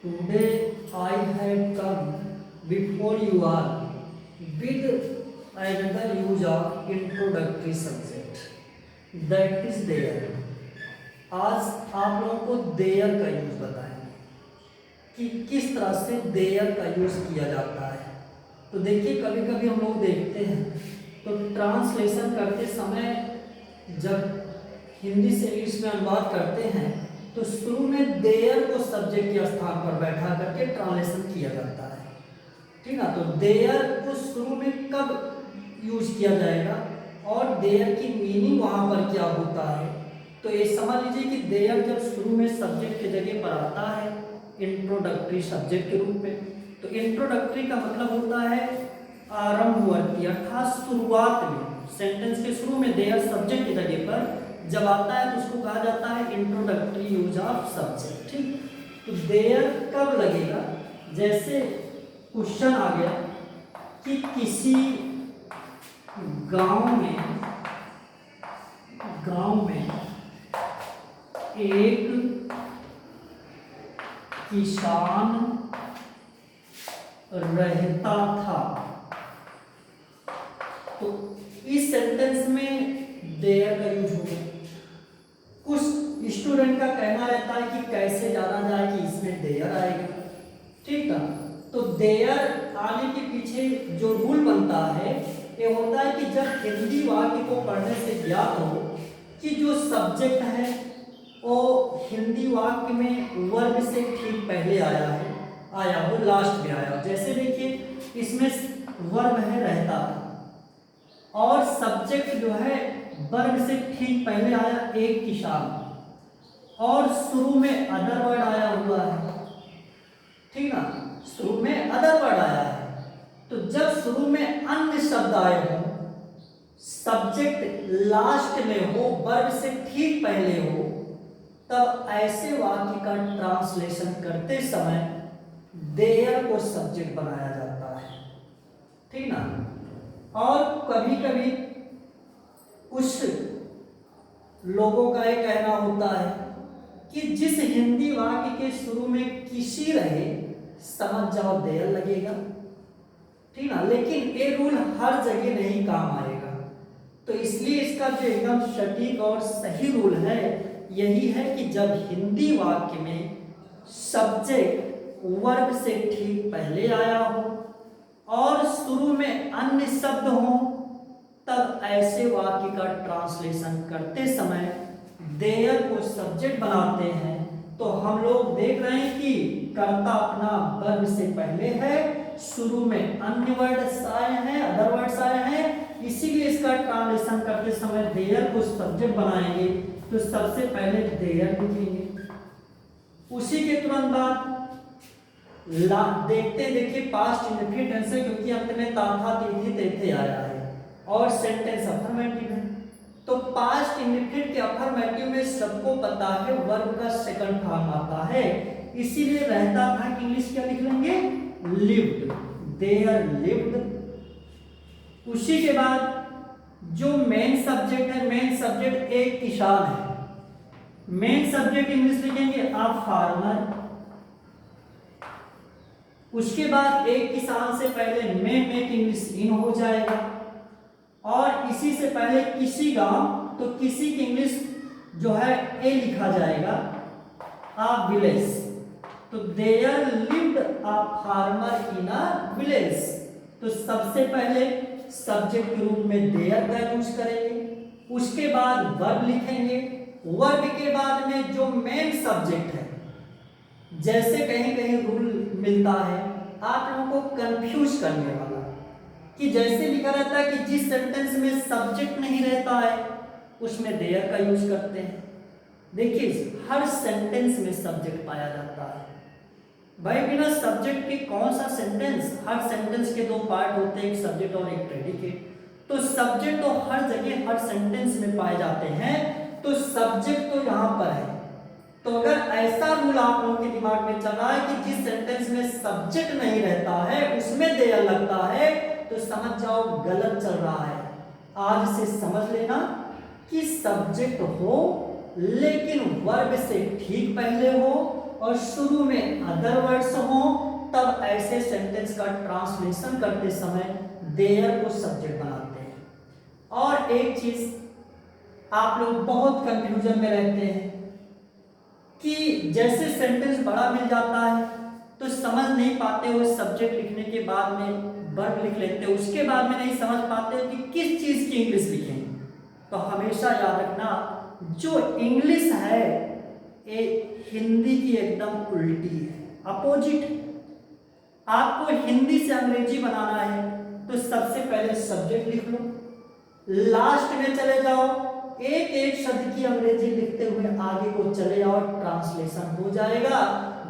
Today I had come before you all with another use of introductory subject that is there. आज आप लोगों को there का use बताएंगे कि किस तरह से देयर का यूज किया जाता है। तो देखिए कभी कभी हम लोग देखते हैं तो ट्रांसलेशन करते समय जब हिंदी से इंग्लिश में अनुवाद करते हैं तो शुरू में देयर को सब्जेक्ट के स्थान पर बैठा करके ट्रांसलेशन किया जाता है, ठीक ना। तो देयर को शुरू में कब यूज किया जाएगा और देयर की मीनिंग वहां पर क्या होता है, तो ये समझ लीजिए कि देयर जब शुरू में सब्जेक्ट की जगह पर आता है इंट्रोडक्टरी सब्जेक्ट के रूप में, तो इंट्रोडक्टरी का मतलब होता है आरंभवर्ती, अर्थात शुरुआत में सेंटेंस के शुरू में देयर सब्जेक्ट की जगह पर जब आता है तो उसको कहा जाता है इंट्रोडक्टरी यूज ऑफ सब्जेक्ट, ठीक। तो देयर कब लगेगा, जैसे क्वेश्चन आ गया कि किसी गांव में एक किसान रहता था, तो इस सेंटेंस में देयर का यूज होगा। कुछ स्टूडेंट का कहना रहता है कि कैसे जाना जाए कि इसमें देयर आएगा, ठीक है। तो देयर आने के पीछे जो रूल बनता है ये होता है कि जब हिंदी वाक्य को पढ़ने से ज्ञात हो कि जो सब्जेक्ट है वो हिंदी वाक्य में वर्ब से ठीक पहले आया हो लास्ट में आया हो। जैसे देखिए इसमें वर्ब है रहता और सब्जेक्ट जो है वर्ब से ठीक पहले आया एक किसान और शुरू में अदर वर्ड आया हुआ है, ठीक ना, शुरू में अदर वर्ड आया है। तो जब शुरू में अन्य शब्द आए हो, सब्जेक्ट लास्ट में हो, वर्ब से ठीक पहले हो, तब ऐसे वाक्य का ट्रांसलेशन करते समय देयर को सब्जेक्ट बनाया जाता है, ठीक ना। और कभी कभी कुछ लोगों का ये कहना होता है कि जिस हिंदी वाक्य के शुरू में किसी रहे समझ जाओ देयर लगेगा, ठीक ना। लेकिन ये रूल हर जगह नहीं काम आएगा, तो इसलिए इसका जो एकदम सटीक और सही रूल है यही है कि जब हिंदी वाक्य में सब्जेक्ट वर्ब से ठीक पहले आया हो और शुरू में अन्य शब्द हो, तब ऐसे वाक्य का ट्रांसलेशन करते समय देयर को सब्जेक्ट बनाते हैं। तो हम लोग देख रहे हैं कि कर्ता अपना वर्ब से पहले है, शुरू में अन्य वर्ड्स आए हैं, अदर वर्ड्स आए हैं, इसीलिए इसका ट्रांसलेशन करते समय देयर को सब्जेक्ट बनाएंगे। तो सबसे पहले देयर लिखेंगे, उसी के तुरंत बाद देखिए पास्ट इंडेफिनिट टेंस है क्योंकि अंत में ता था ती थी ते थे आया है और सेंटेंस अफर्मेटिव है। तो पास्ट इंडेफिनिट के अफर्मेटिव में सबको पता है वर्ब का सेकंड फॉर्म आता है, इसीलिए रहता था कि इंग्लिश क्या लिख लेंगे लिव्ड, देयर लिव्ड। उसी के बाद जो मेन सब्जेक्ट है, मेन सब्जेक्ट एक किसान है, मेन सब्जेक्ट इंग्लिश लिखेंगे अ फार्मर। उसके बाद एक किसान से पहले में मेक इंग्लिश इन हो जाएगा और इसी से पहले किसी गांव, तो किसी की इंग्लिश जो है ए लिखा जाएगा अ विलेज। तो there lived a farmer in a village. तो सबसे पहले सब्जेक्ट के रूप में देयर का यूज करेंगे, उसके बाद वर्ब लिखेंगे, वर्ब के बाद में जो मेन सब्जेक्ट है, जैसे कहीं कहीं रूल मिलता है आप लोगों को कंफ्यूज करने वाला कि जैसे लिखा रहता है कि जिस सेंटेंस में सब्जेक्ट नहीं रहता है उसमें देयर का यूज करते हैं। देखिए हर सेंटेंस में सब्जेक्ट पाया जाता है भाई, बिना सब्जेक्ट के कौन सा सेंटेंस। हर सेंटेंस के दो पार्ट होते हैं, एक सब्जेक्ट और एक प्रेडिकेट। तो सब्जेक्ट तो हर जगह हर सेंटेंस में पाए जाते हैं, तो सब्जेक्ट तो यहाँ पर है। तो अगर ऐसा रूल आप लोगों के दिमाग में चला है कि जिस सेंटेंस में सब्जेक्ट नहीं रहता है उसमें देयर लगता है, तो समझ जाओ गलत चल रहा है। आज से समझ लेना कि सब्जेक्ट हो लेकिन वर्ब से ठीक पहले हो और शुरू में अदर वर्ड्स ऐसे सेंटेंस का ट्रांसलेशन करते समय देयर को सब्जेक्ट बनाते हैं। और एक चीज आप लोग बहुत कंफ्यूजन में रहते हैं कि जैसे सेंटेंस बड़ा मिल जाता है तो समझ नहीं पाते हो, सब्जेक्ट लिखने के बाद में वर्ब लिख लेते हो, उसके बाद में नहीं समझ पाते हो कि किस चीज की इंग्लिश लिखें। तो हमेशा याद रखना, जो इंग्लिश है ये हिंदी की एकदम उल्टी है, अपोजिट। आपको हिंदी से अंग्रेजी बनाना है तो सबसे पहले सब्जेक्ट लिख लो, लास्ट में चले जाओ, एक एक शब्द की अंग्रेजी लिखते हुए आगे को चले जाओ, ट्रांसलेशन हो जाएगा।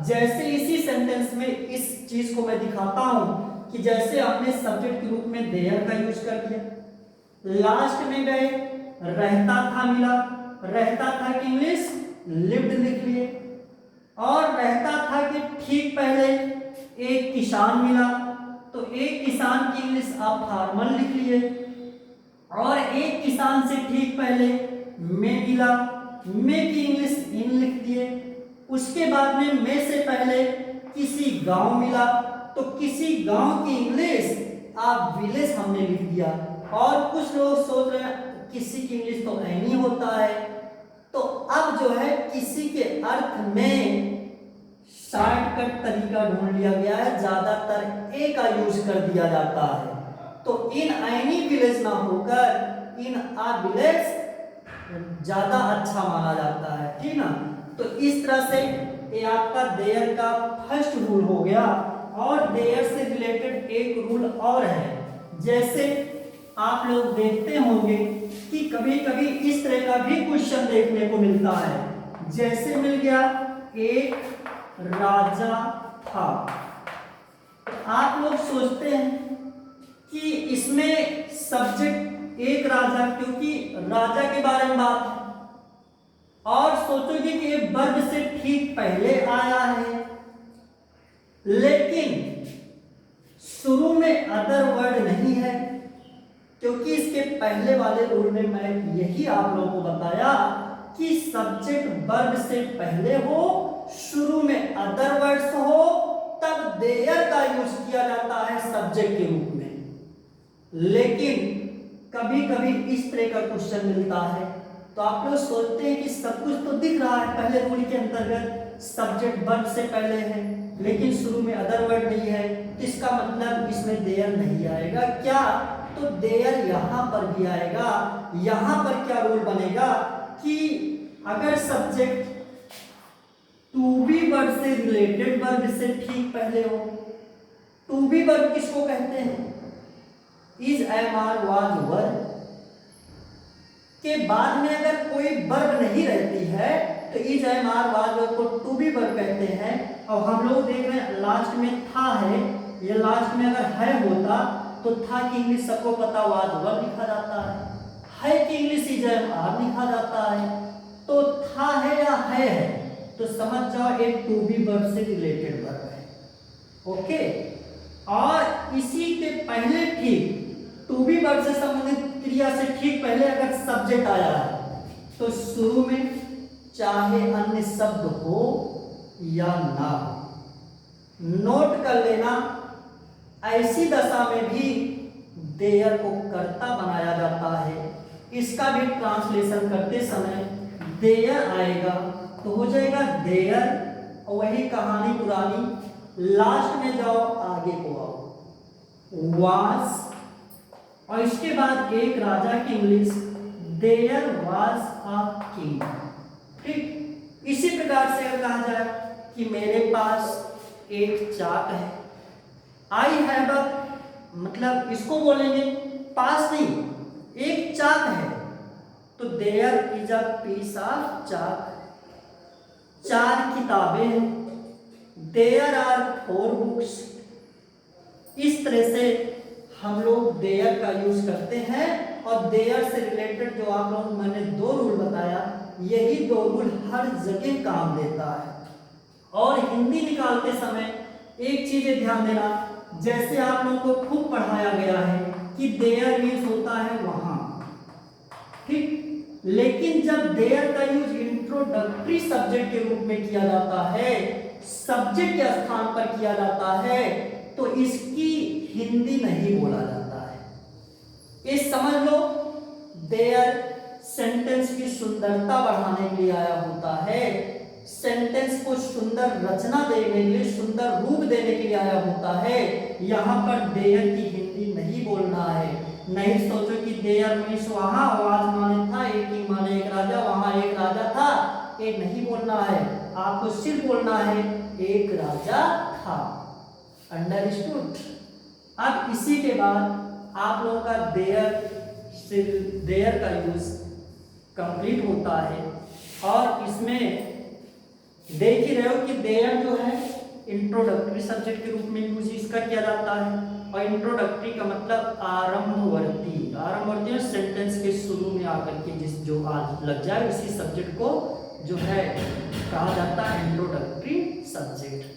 जैसे इसी सेंटेंस में इस चीज को मैं दिखाता हूं कि जैसे आपने सब्जेक्ट के रूप में देयर का यूज कर दिया, लास्ट में गए रहता था मिला, रहता था की इंग्लिश लिव्ड लिख लिए, और रहता था कि ठीक पहले एक किसान मिला तो एक किसान की इंग्लिश आप फार्मर लिख लिए, और एक किसान से ठीक पहले में मिला, में की इंग्लिश इन लिख दिए। उसके बाद में से पहले किसी गांव मिला तो किसी गांव की इंग्लिश आप विलेज हमने लिख दिया। और कुछ लोग सोच रहे हैं किसी की इंग्लिश तो ऐनी होता है, तो अब जो है किसी के अर्थ में शॉर्टकट तरीका ढूंढ लिया गया है, ज्यादातर ए का यूज कर दिया जाता है। तो इन ऐनी विलेज ना होकर इन आ विलेज ज्यादा अच्छा माना जाता है, ठीक ना। तो इस तरह से ये आपका देयर का फर्स्ट रूल हो गया। और देयर से रिलेटेड एक रूल और है, जैसे आप लोग देखते होंगे कि कभी कभी इस तरह का भी क्वेश्चन देखने को मिलता है, जैसे मिल गया एक राजा था। आप लोग सोचते हैं कि इसमें सब्जेक्ट एक राजा, क्योंकि राजा के बारे में बात है, और सोचोगे कि ये वर्ब से ठीक पहले आया है, लेकिन शुरू में अदर वर्ड नहीं है, क्योंकि इसके पहले वाले रूल में मैं यही आप लोगों को बताया कि सब्जेक्ट वर्ब से पहले हो, शुरू में अदर वर्ड्स हो, तब देयर का यूज किया जाता है सब्जेक्ट के रूप में। लेकिन कभी कभी इस तरह का क्वेश्चन मिलता है तो आप लोग सोचते हैं कि सब कुछ तो दिख रहा है, पहले रूल के अंतर्गत सब्जेक्ट वर्ब से पहले है लेकिन शुरू में अदर वर्ड नहीं है, तो इसका मतलब इसमें देयर नहीं आएगा क्या? तो देयर यहां पर भी आएगा। यहां पर क्या रूल बनेगा कि अगर सब्जेक्ट टू बी वर्ब से रिलेटेड वर्ब से ठीक पहले हो, टू बी वर्ब किसको कहते हैं? Is, am, are, was verb के बाद में अगर कोई वर्ब नहीं रहती है तो is, am, are, was verb को टू बी वर्ब कहते हैं। और हम लोग देख रहे हैं लास्ट में था है, ये लास्ट में अगर है होता तो था की इंग्लिश सबको पता वाज वर्ब लिखा जाता है की इंग्लिश इज, एम, आर लिखा जाता है। तो था है या है तो समझ जाओ एक टू बी वर्ब से रिलेटेड वर्ब है, ओके। और इसी के पहले ठीक टू बी वर्ब से संबंधित क्रिया से ठीक पहले अगर सब्जेक्ट आया है तो शुरू में चाहे अन्य शब्द हो या ना हो, नोट कर लेना ऐसी दशा में भी देयर को कर्ता बनाया जाता है। इसका भी ट्रांसलेशन करते समय देयर आएगा तो हो जाएगा देयर, और वही कहानी पुरानी, लास्ट में जाओ आगे को आओ वाज, और इसके बाद एक राजा की English there was a king, ठीक। इसी प्रकार से अगर कहा जाए कि मेरे पास एक चाक है, आई हैव अ, मतलब इसको बोलेंगे पास नहीं, एक चाक है तो there is a piece of chalk. चार किताबें हैं, देयर आर 4 बुक्स। इस तरह से हम लोग देयर का यूज करते हैं। और देयर से रिलेटेड जो आप लोग मैंने 2 रूल बताया, यही 2 रूल हर जगह काम देता है। और हिंदी निकालते समय एक चीज ध्यान देना, जैसे आप लोगों को खूब पढ़ाया गया है कि देयर मीन्स होता है वहां, ठीक। लेकिन जब देयर का यूज इंट्रोडक्टरी सब्जेक्ट के रूप में किया जाता है, सब्जेक्ट के स्थान पर किया जाता है, तो इसकी हिंदी नहीं बोला जाता है। ये समझ लो, देयर सेंटेंस की सुंदरता बढ़ाने के लिए आया होता है, सेंटेंस को सुंदर रचना देने के लिए, सुंदर रूप देने के लिए आया होता है। यहाँ पर देयर की हिंदी नहीं बोलना है। नहीं सोचो कि देयर मीन्स वहां आवाज माने था, एक ही माने एक राजा, वहां एक राजा था, ये नहीं बोलना है। आपको सिर्फ बोलना है एक राजा था। अंडरस्टूड। अब इसी के बाद आप लोगों का देयर का यूज कंप्लीट होता है। और इसमें देख ही रहे हो कि देयर जो है इंट्रोडक्टरी सब्जेक्ट के रूप में यूज इसका किया जाता है। और इंट्रोडक्टरी का मतलब आरंभवर्ती, आरंभवर्ती सेंटेंस के शुरू में आकर के जिस जो आज लग जाए उसी सब्जेक्ट को जो है कहा जाता है इंट्रोडक्टरी सब्जेक्ट।